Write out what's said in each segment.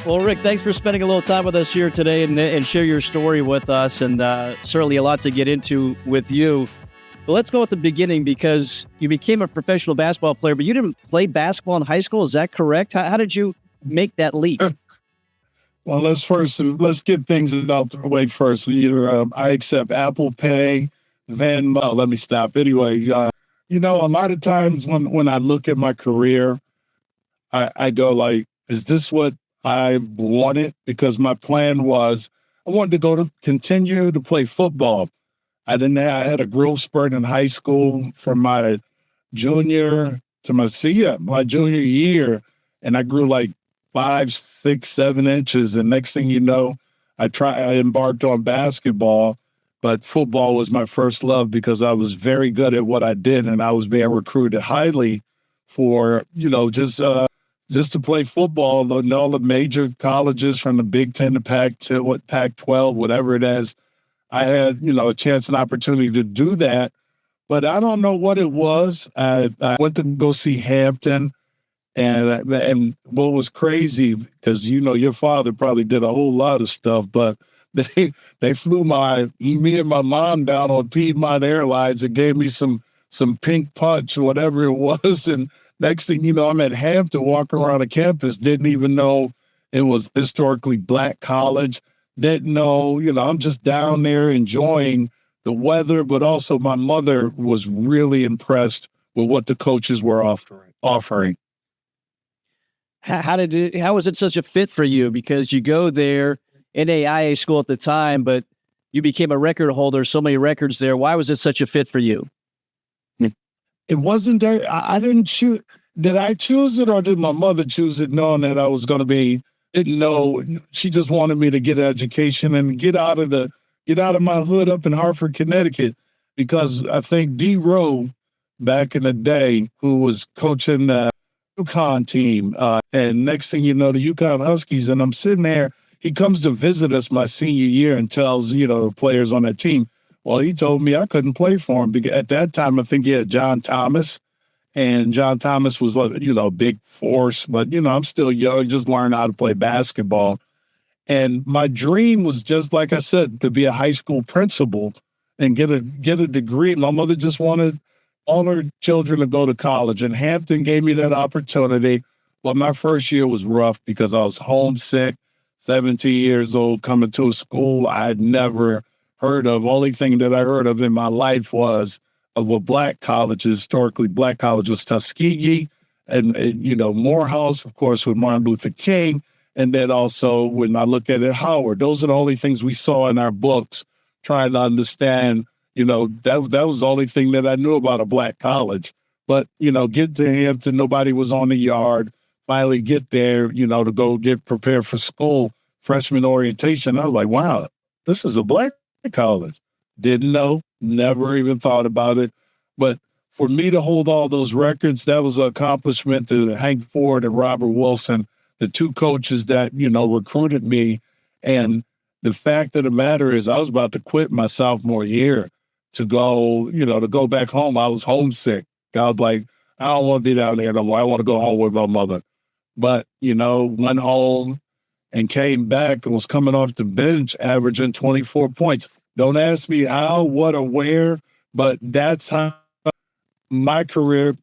Well, Rick, thanks for spending a little time with us here today and share your story with us, and certainly a lot to get into with you. But let's go at the beginning, because you became a professional basketball player, but you didn't play basketball in high school. Is that correct? How did you make that leap? Well, let's get things out the way first. I accept Apple Pay, Venmo. Let me stop. Anyway, a lot of times when I look at my career, I go like, is this what I wanted? Because my plan was I wanted to continue to play football. I had a growth spurt in high school from my junior to my junior year, and I grew like 5, 6, 7 inches. And next thing you know, I embarked on basketball, but football was my first love because I was very good at what I did, and I was being recruited highly for, just to play football in all the major colleges from the Big Ten to Pac-12, whatever it is. I had, a chance and opportunity to do that, but I don't know what it was. I went to go see Hampton, and what was crazy, because, your father probably did a whole lot of stuff, but they flew me and my mom down on Piedmont Airlines and gave me some pink punch, whatever it was. And next thing you know, I'm at Hampton walking around the campus, didn't even know it was historically Black college. Didn't know, I'm just down there enjoying the weather, but also my mother was really impressed with what the coaches were offering. How was it such a fit for you? Because you go there, NAIA school at the time, but you became a record holder, so many records there. Why was it such a fit for you? It wasn't there. I didn't choose. Did I choose it, or did my mother choose it knowing that I was going to be? Didn't know. She just wanted me to get an education and get out of my hood up in Hartford, Connecticut, because I think D. Rowe back in the day, who was coaching the UConn team, and next thing you know, the UConn Huskies, and I'm sitting there. He comes to visit us my senior year and tells, the players on that team, well, he told me I couldn't play for him because at that time, I think he had John Thomas, and John Thomas was, a big force, but, I'm still young, just learning how to play basketball. And my dream was, just like I said, to be a high school principal and get a degree. My mother just wanted all her children to go to college, and Hampton gave me that opportunity. But my first year was rough because I was homesick, 17 years old, coming to a school I had never heard of. Only thing that I heard of in my life was of a Black college. Historically, Black college was Tuskegee, and Morehouse, of course, with Martin Luther King. And then also, when I look at it, Howard. Those are the only things we saw in our books, trying to understand, that was the only thing that I knew about a Black college. But, get to Hampton, nobody was on the yard. Finally get there, to go get prepared for school, freshman orientation. I was like, wow, this is a Black college. Didn't know, never even thought about it. But for me to hold all those records, that was an accomplishment to Hank Ford and Robert Wilson, the two coaches that, recruited me. And the fact of the matter is I was about to quit my sophomore year to go back home. I was homesick. I was like, I don't want to be down there no more. I want to go home with my mother. But, went home and came back and was coming off the bench averaging 24 points. Don't ask me how, what, or where, but that's how my career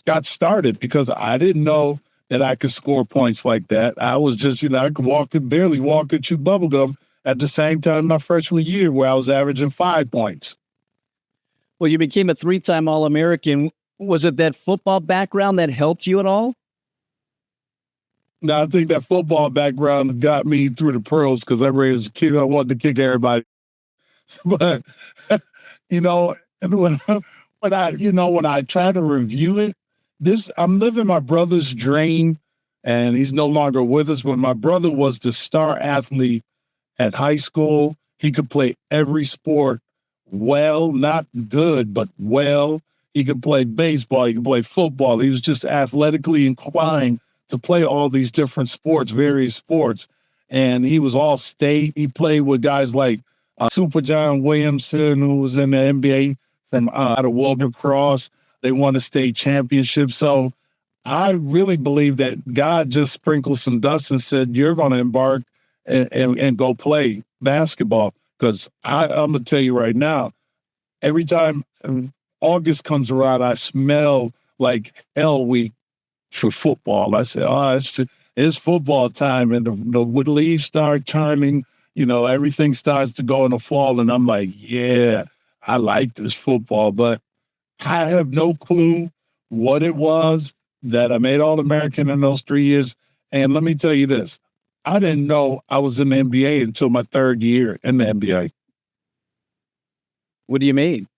got started, because I didn't know that I could score points like that. I was just, I could barely walk and chew bubblegum at the same time my freshman year, where I was averaging 5 points. Well, you became a 3-time All-American. Was it that football background that helped you at all? Now, I think that football background got me through the pros, because I raised a kid, I wanted to kick everybody. But, when I try to review it, I'm living my brother's dream, and he's no longer with us, but my brother was the star athlete at high school. He could play every sport well, not good, but well. He could play baseball, he could play football. He was just athletically inclined to play all these different sports, various sports. And he was all state. He played with guys like Super John Williamson, who was in the NBA from out of Wilbur Cross. They won a state championship. So I really believe that God just sprinkled some dust and said, you're going to embark and go play basketball. Because I'm going to tell you right now, every time August comes around, I smell like hell week for football. I said, oh, it's football time. And the leaves start turning, everything starts to go in the fall. And I'm like, yeah, I like this football. But I have no clue what it was that I made All-American in those 3 years. And let me tell you this, I didn't know I was in the NBA until my third year in the NBA. What do you mean?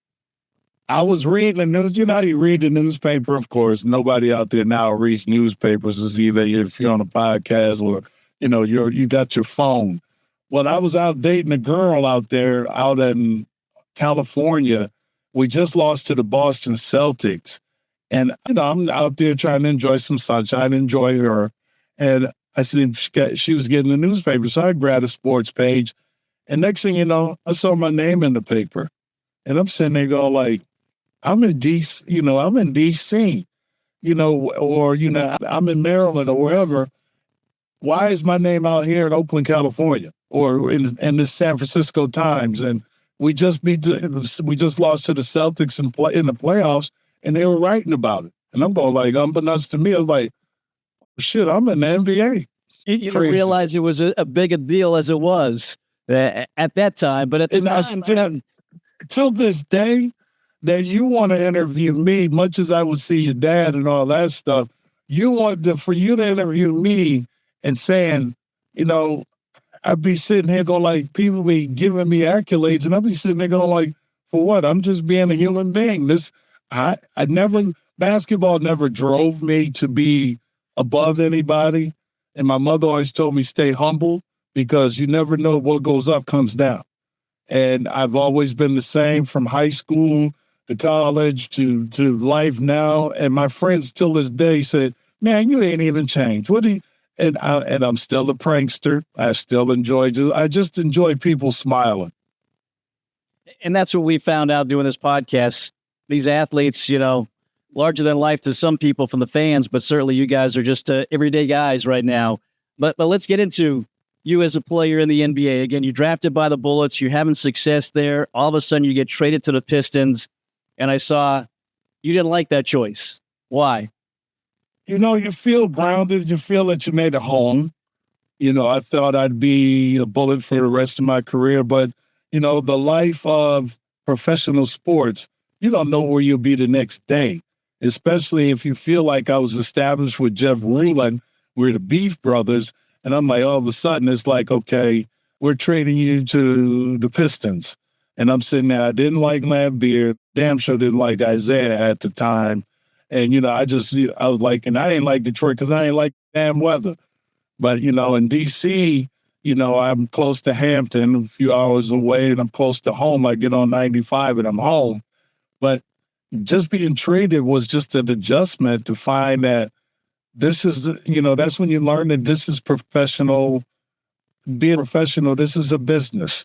I was reading the news. You know how you read the newspaper, of course. Nobody out there now reads newspapers. It's either if you're on a podcast or, you got your phone. Well, I was out dating a girl out there out in California. We just lost to the Boston Celtics. And I'm out there trying to enjoy some sunshine, enjoy her. And I said she was getting the newspaper. So I grabbed a sports page. And next thing you know, I saw my name in the paper. And I'm sitting there going like, I'm in DC, I'm in DC, or, I'm in Maryland or wherever. Why is my name out here in Oakland, California, or in the San Francisco Times? And we just lost to the Celtics in the playoffs, and they were writing about it. And I'm going like, unbeknownst to me, I was like, shit, I'm in the NBA. You didn't realize it was a big a deal as it was at that time, but at the time, till this day, that you want to interview me, much as I would see your dad and all that stuff, for you to interview me and saying, I'd be sitting here going like, people be giving me accolades, and I'd be sitting there going like, for what? I'm just being a human being. Basketball never drove me to be above anybody. And my mother always told me, stay humble, because you never know what goes up comes down. And I've always been the same from high school to college to life now. And my friends till this day said, man, you ain't even changed. And I'm still a prankster. I just enjoy people smiling. And that's what we found out doing this podcast. These athletes, larger than life to some people from the fans, but certainly you guys are just everyday guys right now. But let's get into you as a player in the NBA. Again, you're drafted by the Bullets. You're having success there. All of a sudden, you get traded to the Pistons. And I saw you didn't like that choice. Why? You feel grounded. You feel that you made a home. I thought I'd be a Bullet for the rest of my career. But, the life of professional sports, you don't know where you'll be the next day, especially if you feel like I was established with Jeff Ruland. We're the Beef Brothers. And I'm like, all of a sudden, it's like, okay, we're trading you to the Pistons. And I'm sitting there, I didn't like Lambeer, damn sure didn't like Isaiah at the time. And, I was like, and I didn't like Detroit because I didn't like damn weather. But, in D.C., I'm close to Hampton, a few hours away, and I'm close to home. I get on 95 and I'm home. But just being traded was just an adjustment to find that this is, that's when you learn that this is professional. Being professional, this is a business.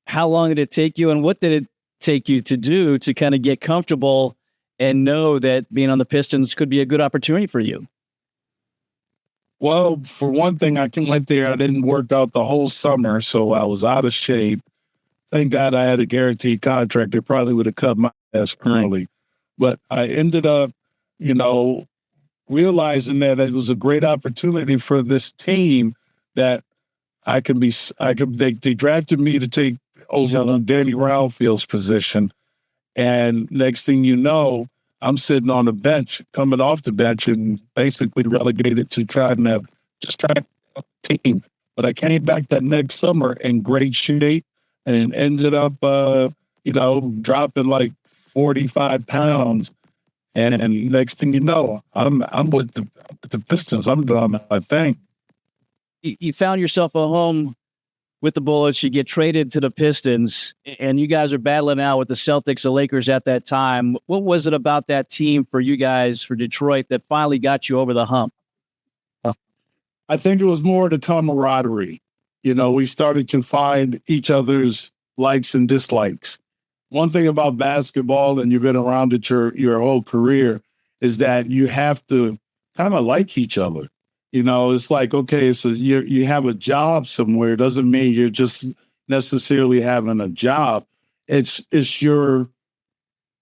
How long did it take you, and what did it take you to do to kind of get comfortable and know that being on the Pistons could be a good opportunity for you? Well, for one thing, I went there. I didn't work out the whole summer, so I was out of shape. Thank God I had a guaranteed contract. They probably would have cut my ass early. But I ended up, realizing that it was a great opportunity for this team that they drafted me to take over Danny Roundfield's position. And next thing you know, I'm sitting on the bench, coming off the bench and basically relegated to trying to team. But I came back that next summer in great shape and ended up, dropping like 45 pounds. And next thing you know, I'm with the Pistons. I'm doing my thing. You found yourself a home with the Bullets. You get traded to the Pistons, and you guys are battling out with the Celtics, the Lakers at that time. What was it about that team for you guys, for Detroit, that finally got you over the hump? I think it was more the camaraderie. We started to find each other's likes and dislikes. One thing about basketball, and you've been around it your whole career, is that you have to kind of like each other. It's like, okay, so you have a job somewhere. It doesn't mean you're just necessarily having a job. It's your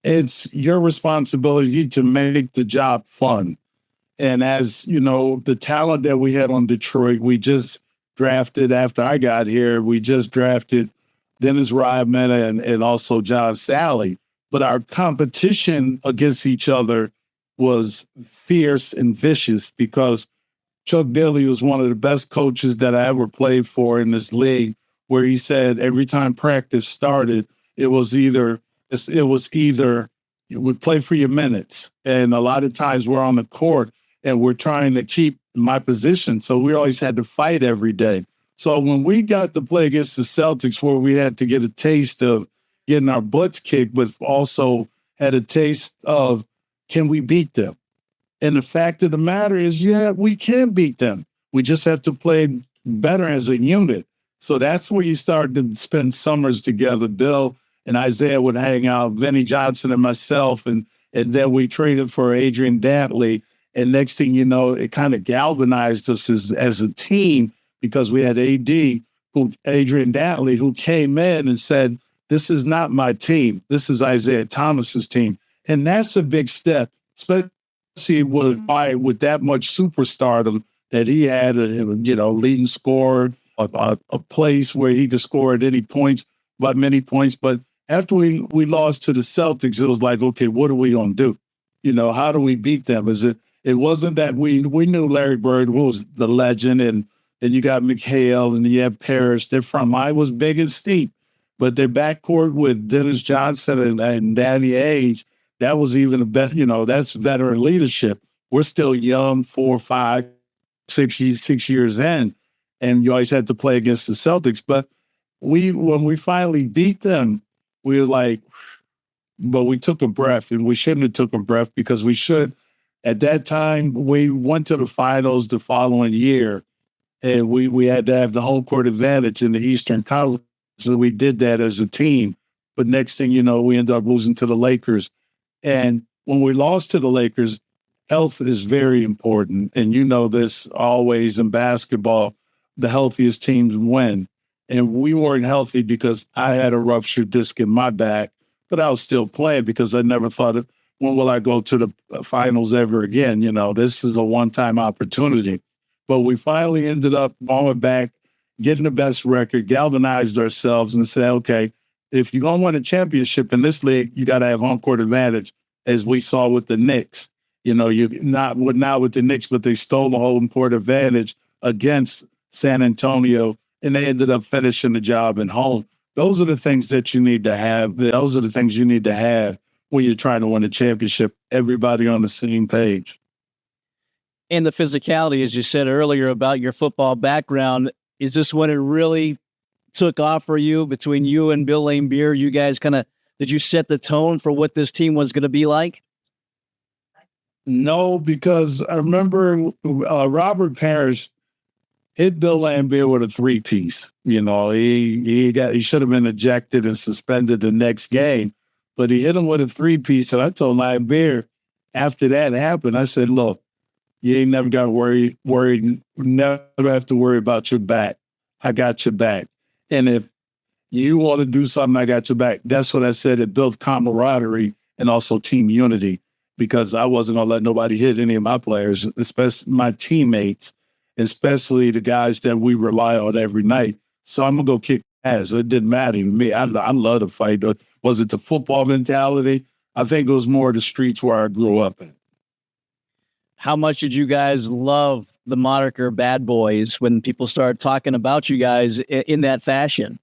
responsibility to make the job fun. And as you know, the talent that we had on Detroit, we just drafted after I got here, we just drafted Dennis Rodman and also John Sally. But our competition against each other was fierce and vicious because Chuck Daly was one of the best coaches that I ever played for in this league, where he said every time practice started, it was either you would play for your minutes. And a lot of times we're on the court and we're trying to keep my position. So we always had to fight every day. So when we got to play against the Celtics, where we had to get a taste of getting our butts kicked, but also had a taste of, can we beat them? And the fact of the matter is, yeah, we can beat them. We just have to play better as a unit. So that's where you start to spend summers together. Bill and Isaiah would hang out, Vinnie Johnson and myself, and then we traded for Adrian Dantley. And next thing you know, it kind of galvanized us as a team, because we had Adrian Dantley, who came in and said, this is not my team. This is Isaiah Thomas's team. And that's a big step, especially with that much superstardom that he had, leading scorer, a place where he could score at any points, by many points. But after we lost to the Celtics, it was like, okay, what are we going to do? How do we beat them? It wasn't that we knew Larry Bird, who was the legend, and you got McHale and you have Parrish. Their front line was big and steep, but their backcourt with Dennis Johnson and Danny Ainge, that was even a better, that's veteran leadership. We're still young, 4, 5, 6 years in, and you always had to play against the Celtics. But when we finally beat them, we were like, but we took a breath, and we shouldn't have took a breath, because we should. At that time, we went to the finals the following year, and we had to have the home court advantage in the Eastern Conference. So we did that as a team. But next thing you know, we ended up losing to the Lakers. And when we lost to the Lakers, health is very important. And you know this always in basketball, the healthiest teams win. And we weren't healthy because I had a ruptured disc in my back, but I was still playing because I never thought, when will I go to the finals ever again? This is a one-time opportunity. But we finally ended up going back, getting the best record, galvanized ourselves, and said, okay, if you're going to win a championship in this league, you got to have home court advantage, as we saw with the Knicks. You not with the Knicks, but they stole the home court advantage against San Antonio, and they ended up finishing the job at home. Those are the things that you need to have. Those are the things you need to have when you're trying to win a championship. Everybody on the same page. And the physicality, as you said earlier about your football background, is this when it really took off for you, between you and Bill Laimbeer? You guys did you set the tone for what this team was going to be like? No, because I remember Robert Parrish hit Bill Laimbeer with a 3-piece. He should have been ejected and suspended the next game, but he hit him with a 3-piece. And I told Laimbeer after that happened, I said, look, you ain't never got to never have to worry about your back. I got your back. And if you want to do something, I got your back. That's what I said. It built camaraderie and also team unity, because I wasn't going to let nobody hit any of my players, especially my teammates, especially the guys that we rely on every night. So I'm going to go kick ass. It didn't matter to me. I love to fight. Was it the football mentality? I think it was more the streets where I grew up in. How much did you guys love the moniker Bad Boys when people started talking about you guys in that fashion?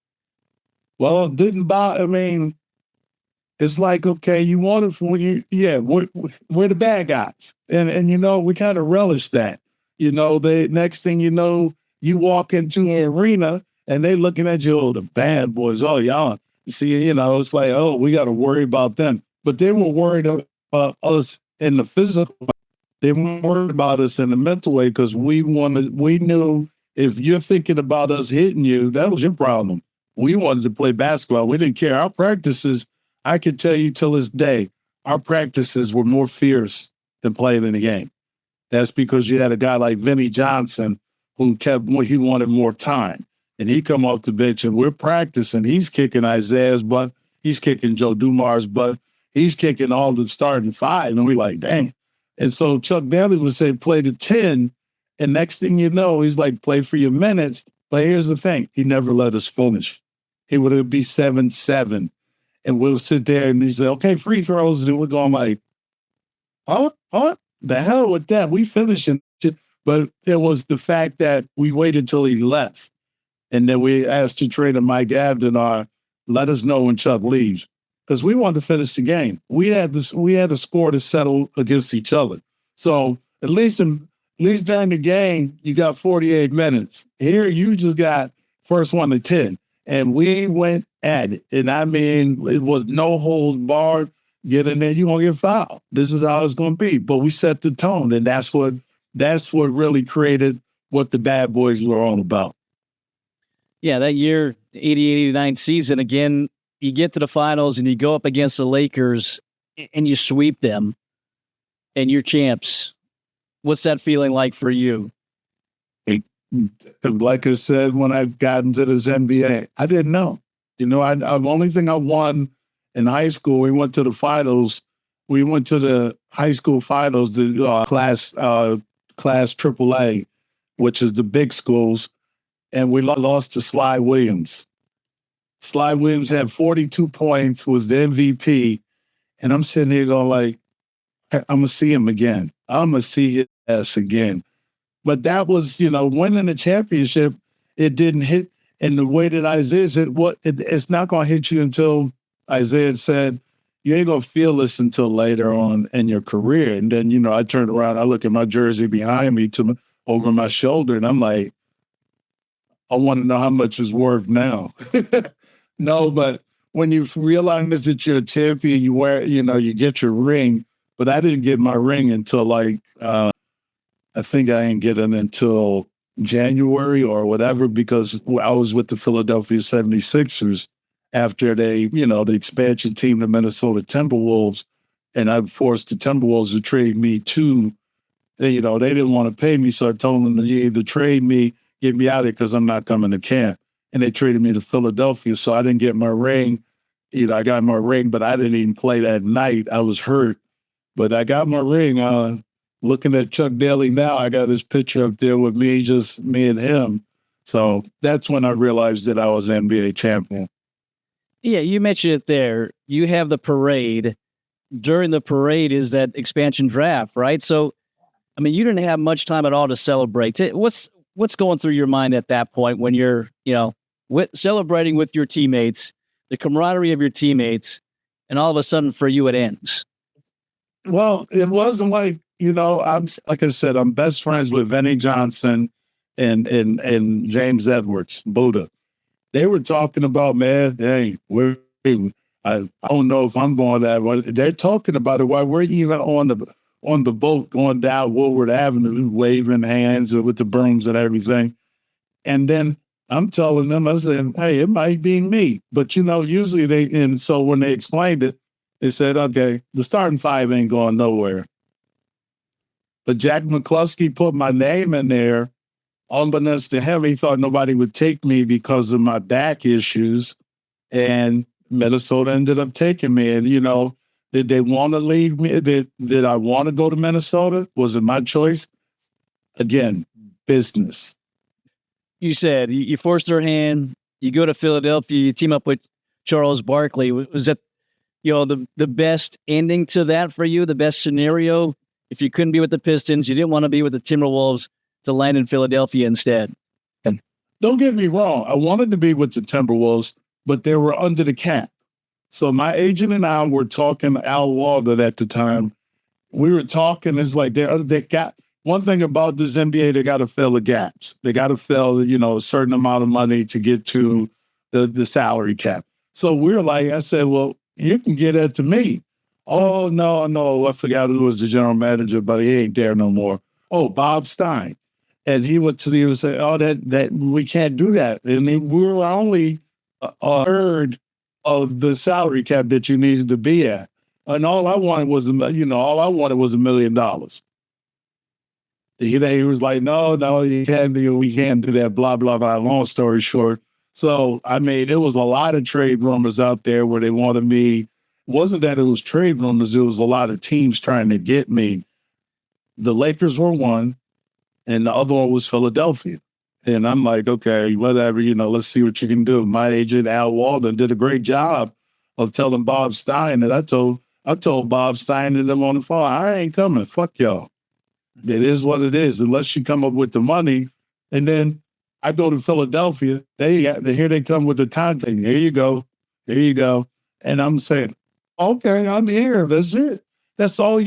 Well, it didn't bother. I mean, it's like, okay, you want it for you. Yeah, we're the bad guys. And we kind of relish that. The next thing you know, you walk into an arena and they looking at you, oh, the Bad Boys. Oh, y'all. You see, it's like, oh, we got to worry about them. But they were worried about us in the physical. They weren't worried about us in the mental way, because we knew if you're thinking about us hitting you, that was your problem. We wanted to play basketball. We didn't care. Our practices, I could tell you till this day, our practices were more fierce than playing in the game. That's because you had a guy like Vinnie Johnson he wanted more time. And he come off the bench and we're practicing. He's kicking Isaiah's butt. He's kicking Joe Dumar's butt. He's kicking all the starting five. And we're like, dang. And so Chuck Daly would say, play to 10. And next thing you know, he's like, play for your minutes. But here's the thing. He never let us finish. He would be 7-7. And we'll sit there and he'd say, okay, free throws. And we're going like, huh? The hell with that. We finishing. But it was the fact that we waited till he left. And then we asked the trainer, Mike Abden, let us know when Chuck leaves. Because we wanted to finish the game. We had a score to settle against each other. So at least during the game, you got 48 minutes. Here you just got first 1 to 10. And we went at it. And I mean, it was no holds barred. Get in there, you're gonna get fouled. This is how it's gonna be. But we set the tone, and that's what really created what the Bad Boys were all about. Yeah, that year, 88-89 season, again, you get to the finals and you go up against the Lakers and you sweep them and you're champs. What's that feeling like for you? Like I said, when I got into this NBA, I didn't know. The only thing I won in high school, we went to the finals. We went to the high school finals, the class AAA, which is the big schools, and we lost to Sly Williams. Sly Williams had 42 points, was the MVP, and I'm sitting here going like, I'm going to see him again. I'm going to see his ass again. But that was, winning the championship, it didn't hit. And the way that Isaiah said, it's not going to hit you until Isaiah said, you ain't going to feel this until later on in your career. And then, I turned around, I look at my jersey behind me over my shoulder, and I'm like, I want to know how much it's worth now. No, but when you realize that you're a champion, you wear, you get your ring. But I didn't get my ring until I think I didn't get it until January or whatever, because I was with the Philadelphia 76ers after the expansion team, the Minnesota Timberwolves, and I forced the Timberwolves to trade me to, they didn't want to pay me. So I told them to either trade me, get me out of it because I'm not coming to camp. And they traded me to Philadelphia. So I didn't get my ring. I got my ring, but I didn't even play that night. I was hurt, but I got my ring. Looking at Chuck Daly now, I got this picture up there with me, just me and him. So that's when I realized that I was NBA champion. Yeah, you mentioned it there. You have the parade. During the parade is that expansion draft, right? So, I mean, you didn't have much time at all to celebrate. What's going through your mind at that point when you're, celebrating with your teammates, the camaraderie of your teammates, and all of a sudden for you it ends? Well, it wasn't like, I'm like I said, I'm best friends with Vinnie Johnson and James Edwards, Buddha. They were talking about, man, hey, I don't know if I'm going that way. They're talking about it while we're even on the boat going down Woodward Avenue, waving hands with the brooms and everything. And then I'm telling them, I said, hey, it might be me. But, usually and so when they explained it, they said, okay, the starting five ain't going nowhere. But Jack McCluskey put my name in there. Unbeknownst to him, he thought nobody would take me because of my back issues. And Minnesota ended up taking me. And, did they want to leave me? Did I want to go to Minnesota? Was it my choice? Again, business. You said you forced their hand. You go to Philadelphia. You team up with Charles Barkley. Was that, the best ending to that for you? The best scenario? If you couldn't be with the Pistons, you didn't want to be with the Timberwolves, to land in Philadelphia instead. And don't get me wrong. I wanted to be with the Timberwolves, but they were under the cap. So my agent and I were talking, Al Walden at the time. We were talking, it's like they got one thing about this NBA, they got to fill the gaps. They got to fill, a certain amount of money to get to the salary cap. So we're like, I said, well, you can get that to me. Oh, no, I forgot who was the general manager, but he ain't there no more. Oh, Bob Stein. And he went to the say, oh, that we can't do that. And we were only a third of the salary cap that you needed to be at. And all I wanted was, $1 million. He was like, no, you can't do, we can't do that, blah, blah, blah. Long story short. So, I mean, it was a lot of trade rumors out there where they wanted me. It wasn't that it was trade rumors, it was a lot of teams trying to get me. The Lakers were one, and the other one was Philadelphia. And I'm like, okay, whatever, let's see what you can do. My agent, Al Walden, did a great job of telling Bob Stein that I told Bob Stein and them on the phone, I ain't coming. Fuck y'all. It is what it is, unless you come up with the money. And then I go to Philadelphia. Here they come with the content. Here you go. There you go. And I'm saying, okay, I'm here. That's it. That's all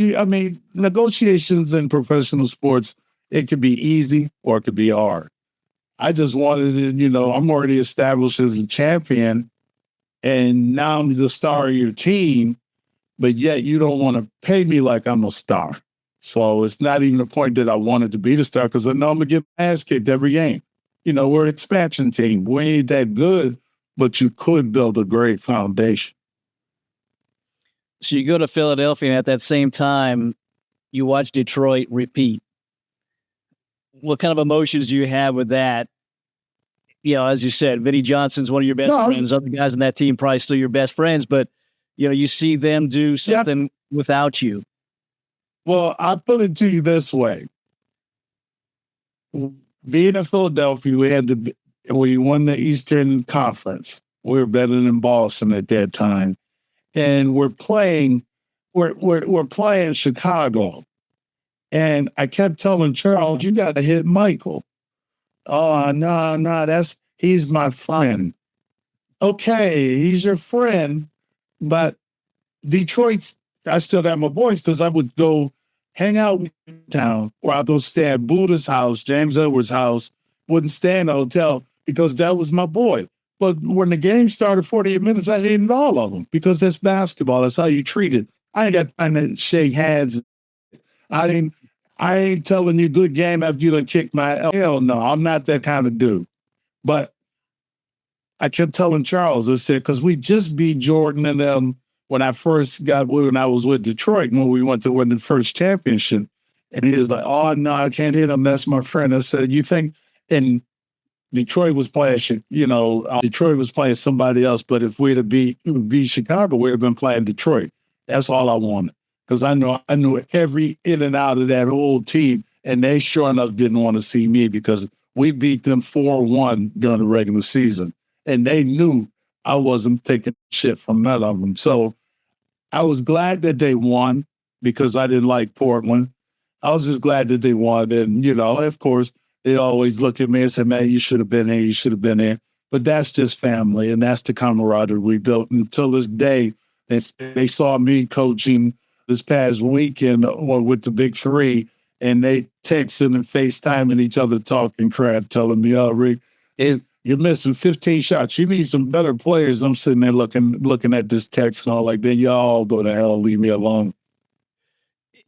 negotiations in professional sports, it could be easy or it could be hard. I just wanted it, I'm already established as a champion, and now I'm the star of your team, but yet you don't want to pay me like I'm a star. So it's not even the point that I wanted to be the star, because I know I'm going to get my ass kicked every game. We're an expansion team. We ain't that good, but you could build a great foundation. So you go to Philadelphia, and at that same time, you watch Detroit repeat. What kind of emotions do you have with that? As you said, Vinnie Johnson's one of your best friends. Other guys in that team probably still your best friends, but you see them do something without you. Well, I put it to you this way. Being in Philadelphia, we won the Eastern Conference. We were better than Boston at that time. And we're playing Chicago. And I kept telling Charles, you got to hit Michael. Oh, no, he's my friend. Okay, he's your friend, but Detroit's, I still have my boys, because I would go hang out in town, or I'd go stay at Buddha's house, James Edwards' house, wouldn't stay in a hotel because that was my boy. But when the game started 48 minutes, I hated all of them, because that's basketball. That's how you treat it. I ain't got time to shake hands. I ain't telling you good game after you done kicked my hell no. I'm not that kind of dude. But I kept telling Charles, I said, because we just beat Jordan and them when I was with Detroit, when we went to win the first championship. And he was like, oh, no, I can't hit him. That's my friend. I said, you think? And Detroit was playing, Detroit was playing somebody else. But if we'd have beat Chicago, we'd have been playing Detroit. That's all I wanted. Because I knew every in and out of that whole team. And they sure enough didn't want to see me, because we beat them 4-1 during the regular season. And they knew I wasn't taking shit from none of them. So I was glad that they won, because I didn't like Portland. I was just glad that they won. And, of course, they always look at me and say, man, you should have been here. You should have been here. But that's just family. And that's the camaraderie we built. Until this day, they saw me coaching this past weekend with the Big Three, and they texting and FaceTiming each other, talking crap, telling me, oh, Rick, you're missing 15 shots. You need some better players. I'm sitting there looking at this text and all like, then y'all go to hell, leave me alone.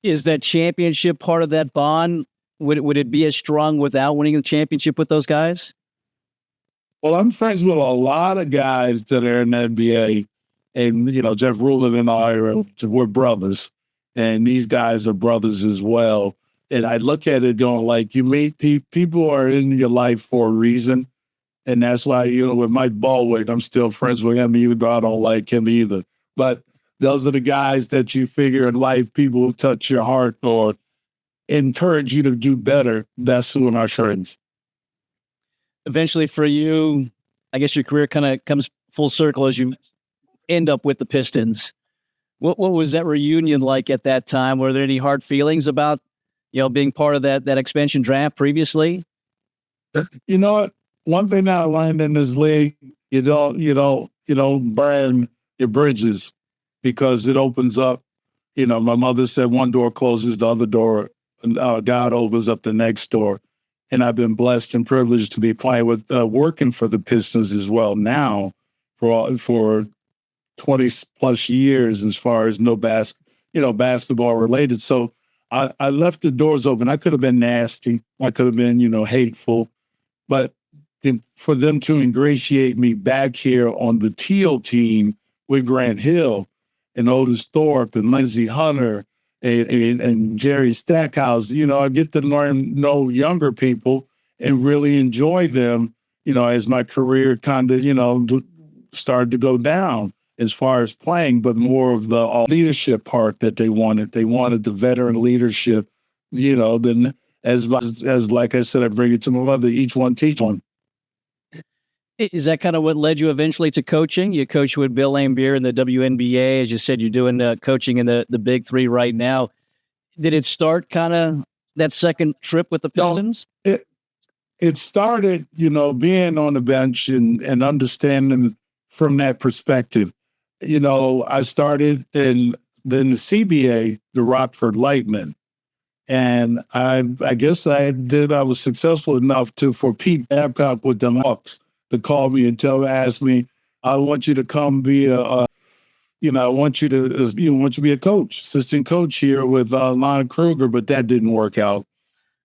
Is that championship part of that bond? Would it be as strong without winning the championship with those guys? Well, I'm friends with a lot of guys that are in the NBA. And, Jeff Rulin and I we're brothers. And these guys are brothers as well. And I look at it going like, you meet people are in your life for a reason. And that's why, with Mike Baldwin, I'm still friends with him, even though I don't like him either. But those are the guys that you figure in life, people who touch your heart or encourage you to do better. That's who are our friends. Eventually for you, I guess your career kind of comes full circle as you end up with the Pistons. What was that reunion like at that time? Were there any hard feelings about, being part of that expansion draft previously? You know what? One thing I learned in this league, you don't burn your bridges, because it opens up. My mother said one door closes, the other door, God opens up the next door. And I've been blessed and privileged to be playing with, working for the Pistons as well now for 20 plus years, as far as basketball related. So I left the doors open. I could have been nasty. I could have been, hateful, but for them to ingratiate me back here on the Teal team with Grant Hill, and Otis Thorpe and Lindsey Hunter and Jerry Stackhouse. I get to know younger people and really enjoy them, as my career kind of, started to go down as far as playing, but more of the leadership part that they wanted. They wanted the veteran leadership, then as like I said, I bring it to my mother, each one teach one. Is that kind of what led you eventually to coaching? You coach with Bill Laimbeer in the WNBA. As you said, you're doing coaching in the Big Three right now. Did it start kind of that second trip with the Pistons? No, it started, being on the bench and understanding from that perspective. I started in then the CBA, the Rockford Lightning. And I guess I was successful enough for Pete Babcock with the Hawks to call me and ask me, I want you to come be I want you to be a coach, assistant coach here with Lon Kruger, but that didn't work out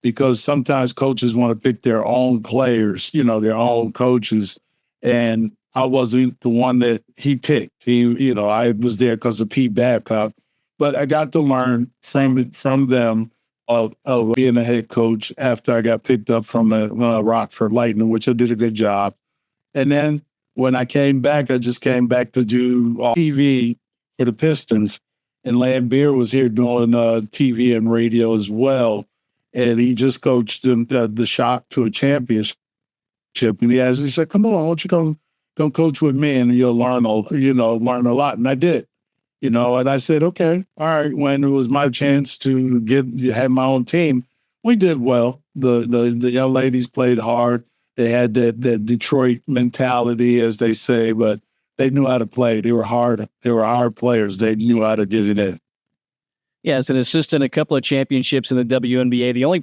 because sometimes coaches want to pick their own players, their own coaches. And I wasn't the one that he picked. I was there because of Pete Babcock, but I got to learn from them of being a head coach after I got picked up from the Rockford Lightning, which I did a good job. And then when I came back, I just came back to do TV for the Pistons. And Laimbeer was here doing TV and radio as well. And he just coached them, the Shock to a championship. And he said, come on, why don't you come coach with me and you'll learn a lot. And I did, and I said, okay, all right. When it was my chance to have my own team, we did well. The young ladies played hard. They had that Detroit mentality, as they say, but they knew how to play. They were hard. They were hard players. They knew how to get it in. Yeah, as an assistant, a couple of championships in the WNBA. The only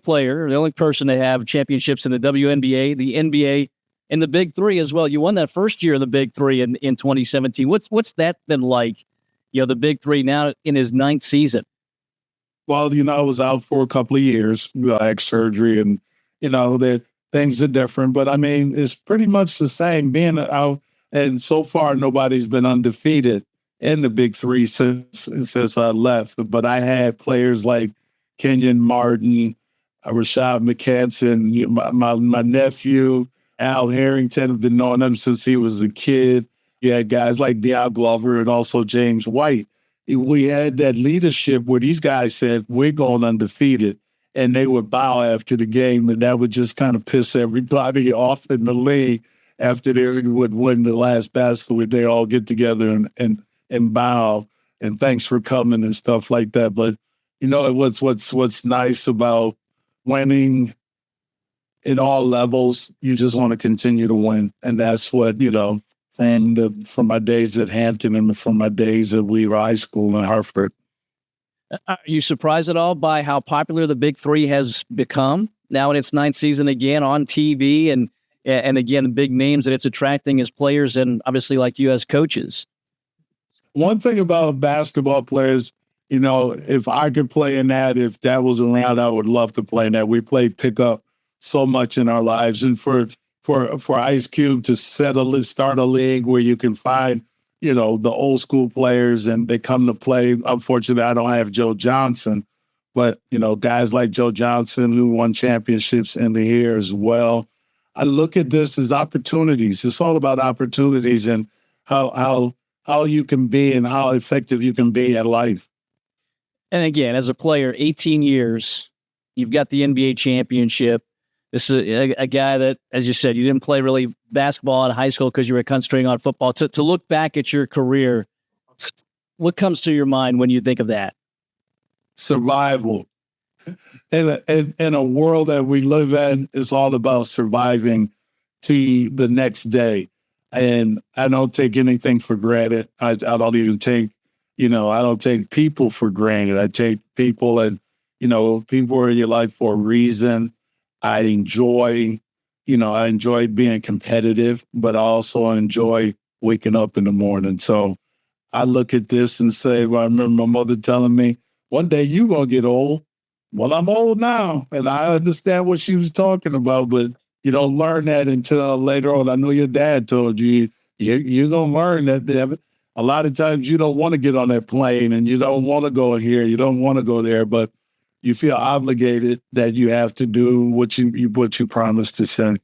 person to have championships in the WNBA, the NBA, and the Big Three as well. You won that first year of the Big Three in 2017. What's that been like? The Big Three now in his 9th season. Well, I was out for a couple of years, like surgery, and that things are different. But I mean, it's pretty much the same being out. And so far, nobody's been undefeated in the Big Three since I left. But I had players like Kenyon Martin, Rashad McCanson, my nephew, Al Harrington. I've been knowing him since he was a kid. You had guys like Deion Glover and also James White. We had that leadership where these guys said, we're going undefeated. And they would bow after the game, and that would just kind of piss everybody off in the league after they would win the last basket. They all get together and bow and thanks for coming and stuff like that. But what's nice about winning in all levels, you just want to continue to win. And that's what, from my days at Hampton and from my days at Weaver High School in Hartford. Are you surprised at all by how popular the Big Three has become now in its 9th season again on TV and again, the big names that it's attracting as players and obviously like you as coaches? One thing about basketball players, if I could play in that, if that was around, I would love to play in that. We played pickup so much in our lives. And for Ice Cube to start a league where you can find, the old school players and they come to play. Unfortunately, I don't have Joe Johnson, but, guys like Joe Johnson who won championships in the here as well. I look at this as opportunities. It's all about opportunities and how you can be and how effective you can be at life. And again, as a player, 18 years, you've got the NBA championship. This is a guy that, as you said, you didn't play really basketball in high school because you were concentrating on football. To look back at your career, what comes to your mind when you think of that? Survival. In a world that we live in, it's all about surviving to the next day. And I don't take anything for granted. I don't even take, I don't take people for granted. I take people and, people are in your life for a reason. I enjoy being competitive, but I also enjoy waking up in the morning. So I look at this and say, well, I remember my mother telling me, one day you're going to get old. Well, I'm old now, and I understand what she was talking about, but you don't learn that until later on. I know your dad told you, you're going to learn that A lot of times you don't want to get on that plane and you don't want to go here, you don't want to go there, but you feel obligated that you have to do what you promised to say.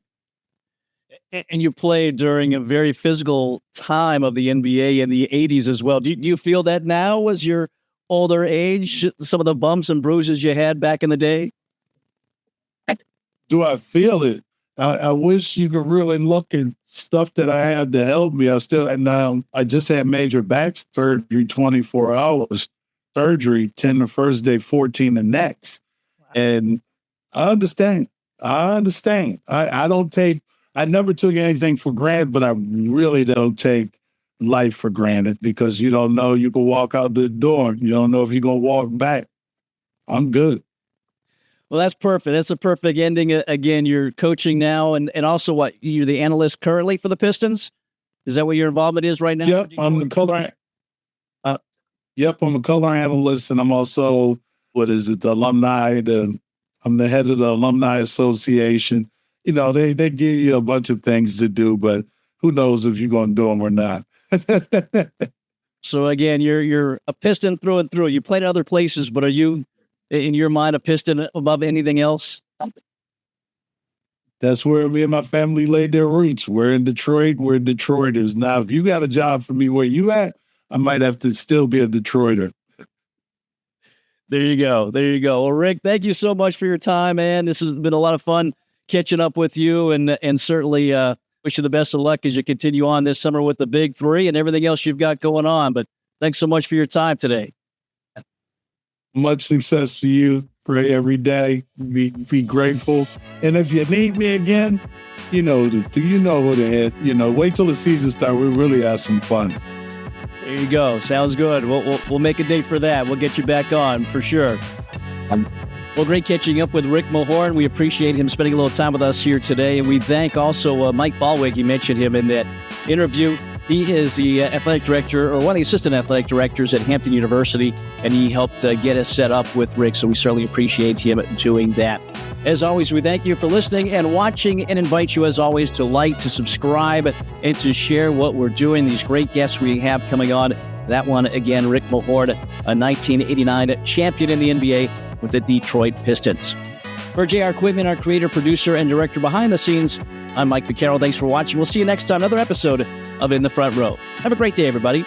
And you played during a very physical time of the NBA in the 80s as well. Do you feel that now as your older age, some of the bumps and bruises you had back in the day? Do I feel it? I wish you could really look at stuff that I had to help me. I just had major back surgery, 24 hours surgery, 10 the first day, 14 the next. And I understand. I never took anything for granted, but I really don't take life for granted because you don't know you can walk out the door. You don't know if you're going to walk back. I'm good. Well, that's perfect. That's a perfect ending. Again, you're coaching now and also what? You're the analyst currently for the Pistons? Is that what your involvement is right now? Yep, I'm the color. I'm a color analyst, and I'm also, the alumni, I'm the head of the Alumni Association. You know, they give you a bunch of things to do, but who knows if you're going to do them or not. So again, you're a Piston through and through. You played other places, but are you, in your mind, a Piston above anything else? That's where me and my family laid their roots. We're in Detroit. We're Detroiters. Now, if you got a job for me where you at, I might have to still be a Detroiter. There you go. There you go. Well, Rick, thank you so much for your time, man. This has been a lot of fun catching up with you, and certainly wish you the best of luck as you continue on this summer with the Big Three and everything else you've got going on. But thanks so much for your time today. Much success to you. Pray every day. Be grateful. And if you need me again, you know who to hit. Wait till the season starts. We really have some fun. There you go. Sounds good. We'll make a date for that. We'll get you back on for sure. Well, great catching up with Rick Mahorn. We appreciate him spending a little time with us here today. And we thank also Mike Ballwig. You mentioned him in that interview. He is the athletic director, or one of the assistant athletic directors at Hampton University, and he helped get us set up with Rick, so we certainly appreciate him doing that. As always, we thank you for listening and watching, and invite you, as always, to like, to subscribe, and to share what we're doing. These great guests we have coming on. That one, again, Rick Mahorn, a 1989 champion in the NBA with the Detroit Pistons. For J.R. Quitman, our creator, producer, and director behind the scenes, I'm Mike Vaccaro. Thanks for watching. We'll see you next time, another episode of In the Front Row. Have a great day, everybody.